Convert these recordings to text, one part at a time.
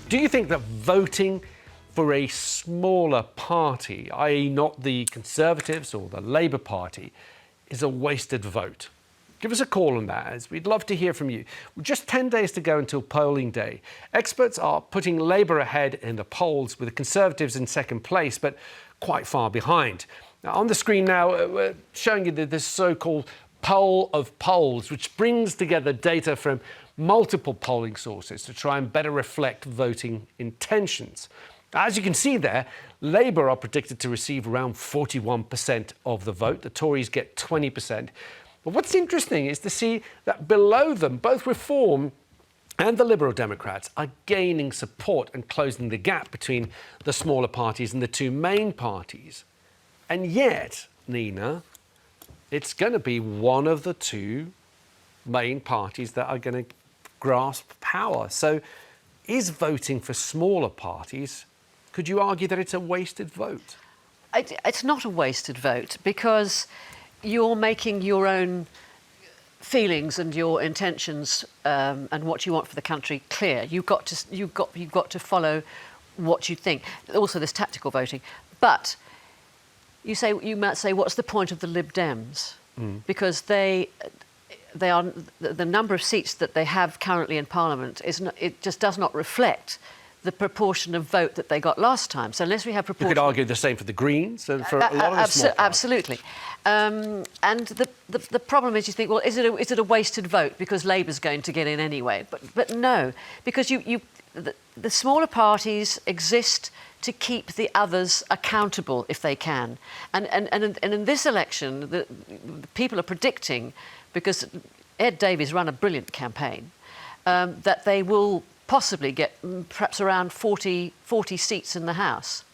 Do you think that voting for a smaller party, i.e. not the Conservatives or the Labour Party, is a wasted vote? Give us a call on that, as we'd love to hear from you. With just 10 days to go until polling day, experts are putting Labour ahead in the polls, with the Conservatives in second place, but quite far behind. Now, on the screen now, we're showing you this so-called poll of polls, which brings together data from multiple polling sources to try and better reflect voting intentions. As you can see there, Labour are predicted to receive around 41% of the vote. The Tories get 20%. But what's interesting is to see that below them, both Reform and the Liberal Democrats are gaining support and closing the gap between the smaller parties and the two main parties. And yet, Nina, it's going to be one of the two main parties that are going to grasp power. So is voting for smaller parties, could you argue that it's a wasted vote? It's not a wasted vote, because you're making your own feelings and your intentions and what you want for the country clear. You've got to follow what you think. Also, there's tactical voting, but you might say, what's the point of the Lib Dems? Because they are the number of seats that they have currently in Parliament it just does not reflect the proportion of vote that they got last time. So unless we have proportion... You could argue the same for the Greens and for a lot of the small parties. Absolutely. And the problem is, you think, well, is it a wasted vote because Labour's going to get in anyway? But no, because the smaller parties exist to keep the others accountable if they can. And in this election, the people are predicting, because Ed Davies ran a brilliant campaign, that they will possibly get perhaps around 40 seats in the House,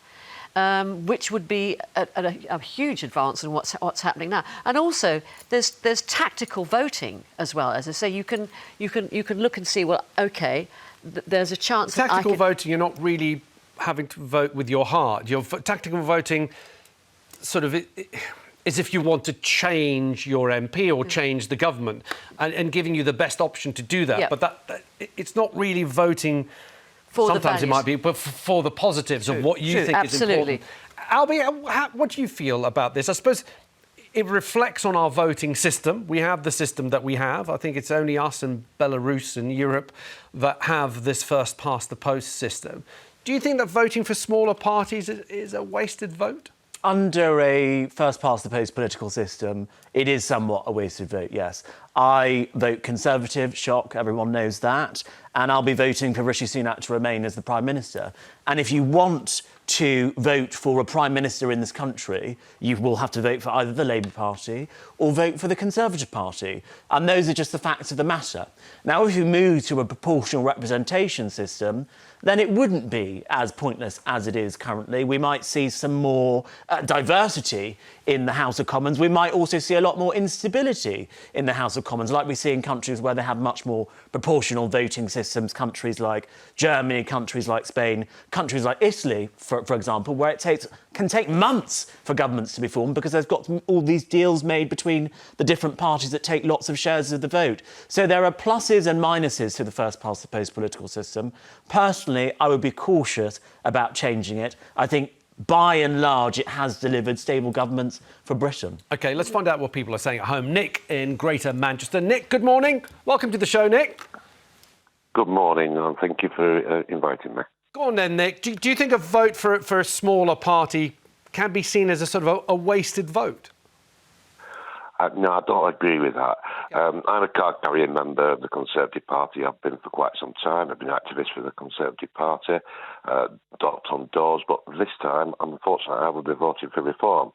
which would be a huge advance in what's happening now. And also, there's tactical voting as well. As I say, you can look and see, well, OK, there's a chance that tactical voting, you're not really having to vote with your heart. Your tactical voting sort of is if you want to change your MP or change the government, and giving you the best option to do that. Yep. But that it's not really voting. Sometimes it might be, but for the positives of what you think is important. Albie, what do you feel about this? I suppose it reflects on our voting system. We have the system that we have. I think it's only us and Belarus and Europe that have this first-past-the-post system. Do you think that voting for smaller parties is a wasted vote? Under a first-past-the-post political system, it is somewhat a wasted vote, yes. I vote Conservative, shock, everyone knows that, and I'll be voting for Rishi Sunak to remain as the Prime Minister. And if you want to vote for a Prime Minister in this country, you will have to vote for either the Labour Party or vote for the Conservative Party. And those are just the facts of the matter. Now, if you move to a proportional representation system, then it wouldn't be as pointless as it is currently. We might see some more diversity in the House of Commons. We might also see a lot more instability in the House of Commons, like we see in countries where they have much more proportional voting systems, countries like Germany, countries like Spain, countries like Italy, for example, where it can take months for governments to be formed because they've got all these deals made between the different parties that take lots of shares of the vote. So there are pluses and minuses to the first-past-the-post political system. Personally, I would be cautious about changing it. I think, by and large, it has delivered stable governments for Britain. OK, let's find out what people are saying at home. Nick in Greater Manchester. Nick, good morning. Welcome to the show, Nick. Good morning, and thank you for inviting me. Go on then, Nick. Do you think a vote for a smaller party can be seen as a sort of a wasted vote? No, I don't agree with that. I'm a card-carrying member of the Conservative Party. I've been for quite some time. I've been activist for the Conservative Party, knocked on doors, but this time, unfortunately, I will be voting for Reform.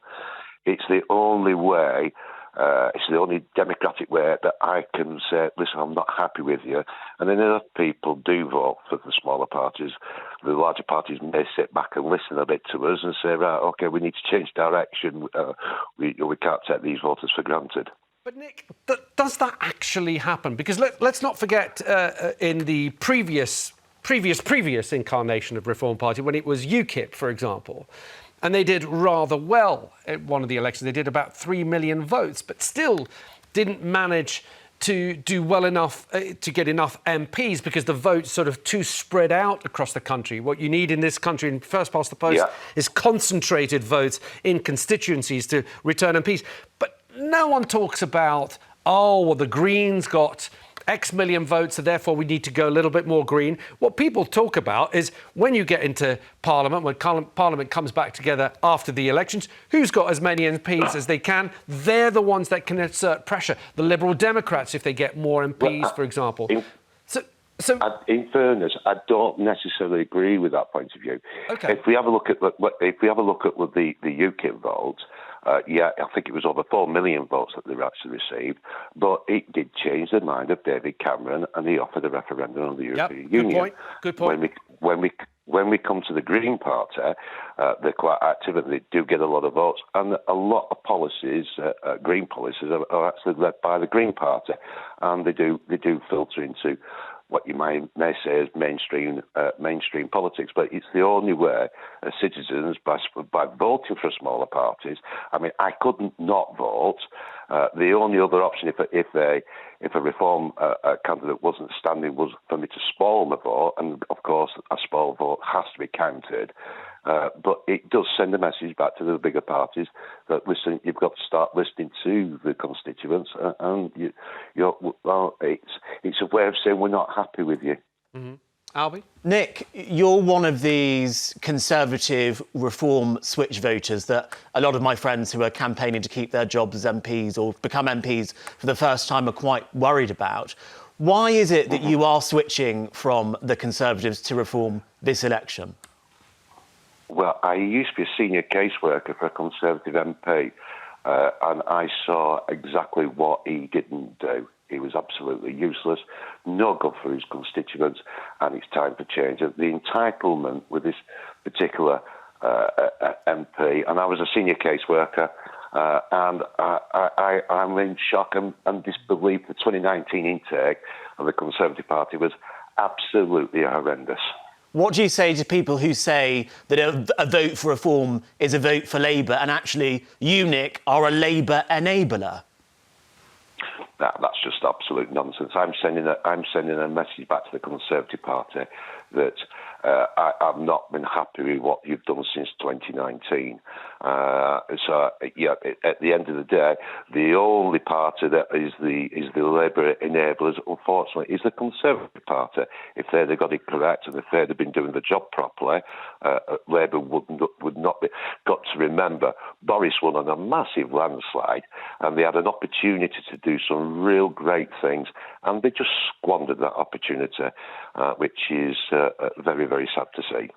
It's the only way, it's the only democratic way that I can say, listen, I'm not happy with you. And then enough people do vote for the smaller parties. The larger parties may sit back and listen a bit to us and say, right, OK, we need to change direction. We can't take these voters for granted. But, Nick, does that actually happen? Because let's not forget in the previous incarnation of Reform Party, when it was UKIP, for example, and they did rather well at one of the elections. They did about 3 million votes, but still didn't manage to do well enough to get enough MPs because the vote's sort of too spread out across the country. What you need in this country, in first past the post, is concentrated votes in constituencies to return MPs. But no one talks about, the Greens got X million votes, so therefore we need to go a little bit more green. What people talk about is when you get into Parliament, when Parliament comes back together after the elections, who's got as many MPs as they can? They're the ones that can exert pressure. The Liberal Democrats, if they get more MPs, for example. In fairness, I don't necessarily agree with that point of view. Okay. If we have a look at the UKIP vote, I think it was over 4 million votes that they actually received, but it did change the mind of David Cameron, and he offered a referendum on the European Union. Good point. When we come to the Green Party, they're quite active and they do get a lot of votes, and a lot of policies, green policies, are actually led by the Green Party, and they do filter into what you may say is mainstream politics, but it's the only way citizens, by voting for smaller parties. I mean, I couldn't not vote. The only other option, if a Reform candidate wasn't standing, was for me to spoil my vote, and of course a spoil vote has to be counted. But it does send a message back to the bigger parties that, listen, you've got to start listening to the constituents, and it's a way of saying we're not happy with you. Mm-hmm. Albie? Nick, you're one of these Conservative Reform switch voters that a lot of my friends who are campaigning to keep their jobs as MPs or become MPs for the first time are quite worried about. Why is it that you are switching from the Conservatives to Reform this election? Well, I used to be a senior caseworker for a Conservative MP, and I saw exactly what he didn't do. He was absolutely useless, no good for his constituents, and it's time for change. The entitlement with this particular MP, and I was a senior caseworker, and I'm in shock and disbelief. The 2019 intake of the Conservative Party was absolutely horrendous. What do you say to people who say that a vote for reform is a vote for Labour, and actually you, Nick, are a Labour enabler? That's just absolute nonsense. I'm sending a message back to the Conservative Party that I've not been happy with what you've done since 2019. At the end of the day, the only party that is the Labour enablers, unfortunately, is the Conservative Party. If they'd have got it correct and if they'd have been doing the job properly, Labour would not be. Got to remember, Boris won on a massive landslide, and they had an opportunity to do some real great things, and they just squandered that opportunity, which is very, very sad to see.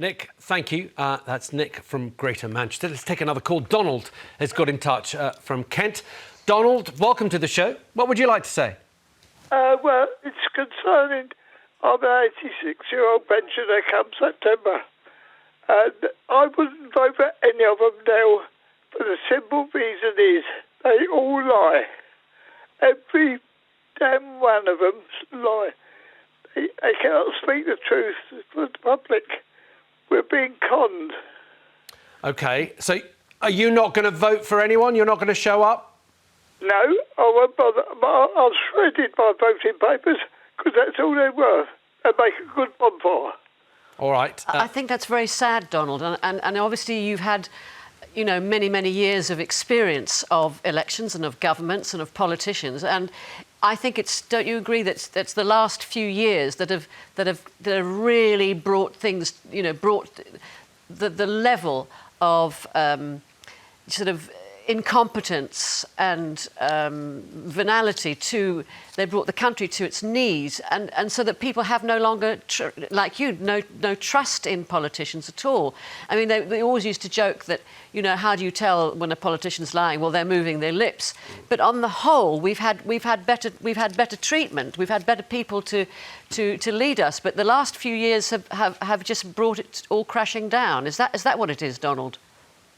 Nick, thank you. That's Nick from Greater Manchester. Let's take another call. Donald has got in touch from Kent. Donald, welcome to the show. What would you like to say? Well, it's concerning. I'm an 86-year-old pensioner come September. And I wouldn't vote for any of them now, for the simple reason is they all lie. Every damn one of them lie. They cannot speak the truth to the public. We're being conned. OK, so are you not going to vote for anyone? You're not going to show up? No, I won't bother. I've shredded my voting papers because that's all they're worth. They make a good bonfire. All right. I think that's very sad, Donald, and obviously you've had, many, many years of experience of elections and of governments and of politicians, and I think don't you agree that that's the last few years that have really brought things, brought the level of sort of incompetence and venality they brought the country to its knees, and so that people have no longer, no trust in politicians at all. I mean, they always used to joke that, how do you tell when a politician's lying? Well, they're moving their lips. But on the whole, we've had better treatment. We've had better people to lead us. But the last few years have just brought it all crashing down. Is that what it is, Donald?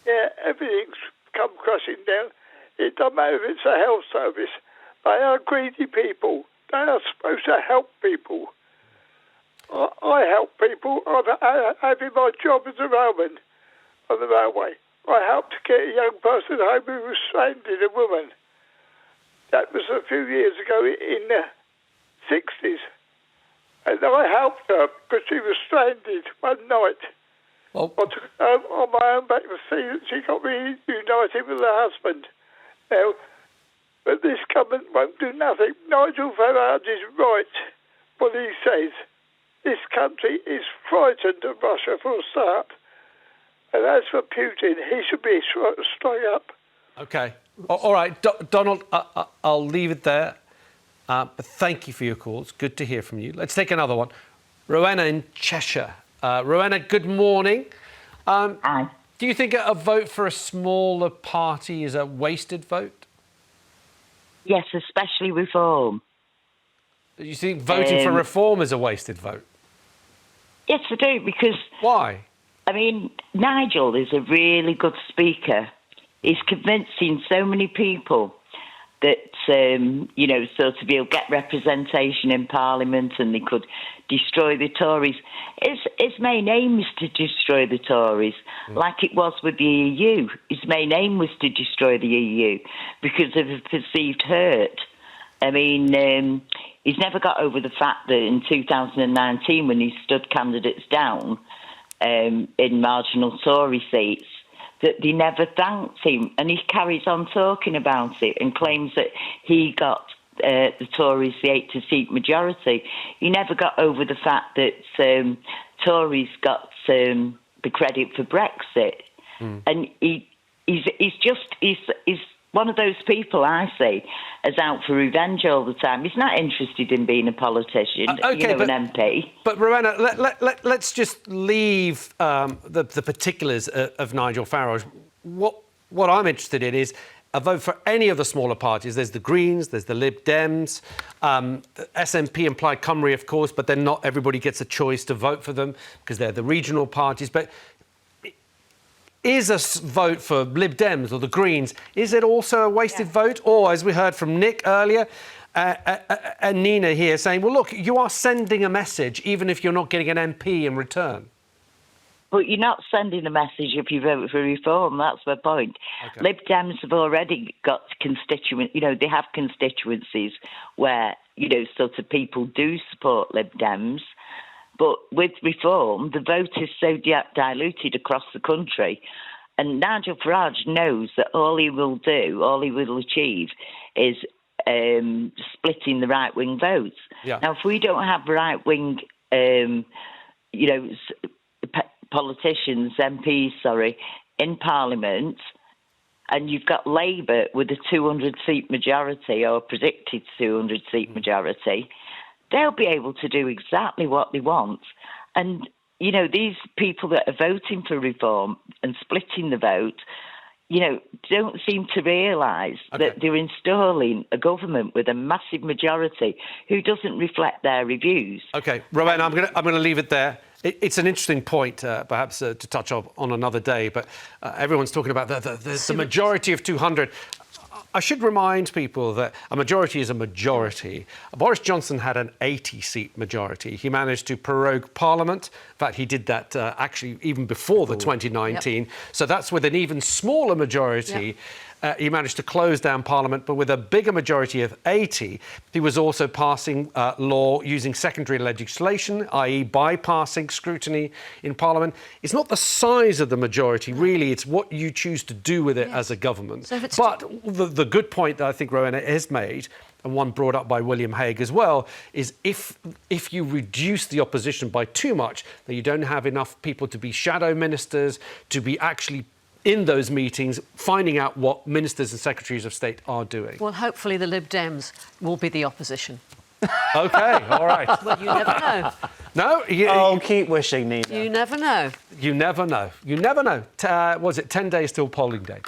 Yeah, everything's come crashing down. It doesn't matter if it's a health service. They are greedy people. They are supposed to help people. I help people. I'm having my job as a railman on the railway. I helped to get a young person home who was stranded, a woman. That was a few years ago in the 60s. And I helped her because she was stranded one night. Well, I took her on my own back to see that she got reunited with her husband. Now, but this government won't do nothing. Nigel Farage is right what he says. This country is frightened of Russia for a start. And as for Putin, he should be straight up. OK. All right, Donald, I'll leave it there. But thank you for your call. It's good to hear from you. Let's take another one. Rowena in Cheshire. Rowena, good morning. Hi. Do you think a vote for a smaller party is a wasted vote? Yes, especially Reform. Do you think voting for Reform is a wasted vote? Yes, I do, because, Why? I mean, Nigel is a really good speaker. He's convincing so many people that, you know, sort of he'll get representation in Parliament and they could destroy the Tories. His main aim is to destroy the Tories, like it was with the EU. His main aim was to destroy the EU because of a perceived hurt. I mean, he's never got over the fact that in 2019, when he stood candidates down in marginal Tory seats, that they never thanked him, and he carries on talking about it and claims that he got the Tories the 80-seat majority. He never got over the fact that Tories got the credit for Brexit, and he's one of those people I see as out for revenge all the time. He's not interested in being a politician, an MP. But Rowena, let's just leave the particulars of Nigel Farage. What I'm interested in is a vote for any of the smaller parties. There's the Greens, there's the Lib Dems, SNP and Plaid Cymru, of course, but then not everybody gets a choice to vote for them because they're the regional parties. But is a vote for Lib Dems or the Greens, is it also a wasted vote? Or, as we heard from Nick earlier, and Nina here saying, well, look, you are sending a message even if you're not getting an MP in return. But you're not sending a message if you vote for Reform, that's my point. Okay. Lib Dems have already got they have constituencies where, sort of people do support Lib Dems. But with Reform, the vote is so diluted across the country. And Nigel Farage knows that all he will achieve is splitting the right-wing votes. Yeah. Now, if we don't have right-wing, politicians, MPs, in Parliament, and you've got Labour with a 200-seat majority or a predicted 200-seat majority, they'll be able to do exactly what they want. And, these people that are voting for Reform and splitting the vote, don't seem to realise that they're installing a government with a massive majority who doesn't reflect their reviews. OK, Rowena, I'm going to leave it there. It's an interesting point, perhaps, to touch on another day, but everyone's talking about the majority of 200. I should remind people that a majority is a majority. Boris Johnson had an 80-seat majority. He managed to prorogue Parliament. In fact, he did that actually even before the 2019. Yep. So that's with an even smaller majority. Yep. He managed to close down Parliament, but with a bigger majority of 80, he was also passing law using secondary legislation, i.e. bypassing scrutiny in Parliament. It's not the size of the majority, really, it's what you choose to do with it as a government. So but the good point that I think Rowena has made, and one brought up by William Hague as well, is if you reduce the opposition by too much, then you don't have enough people to be shadow ministers, to be actually in those meetings, finding out what ministers and secretaries of state are doing. Well, hopefully the Lib Dems will be the opposition. OK, all right. Well, you never know. No? Keep wishing, Nina. You never know. You never know. You never know. Was it 10 days till polling day?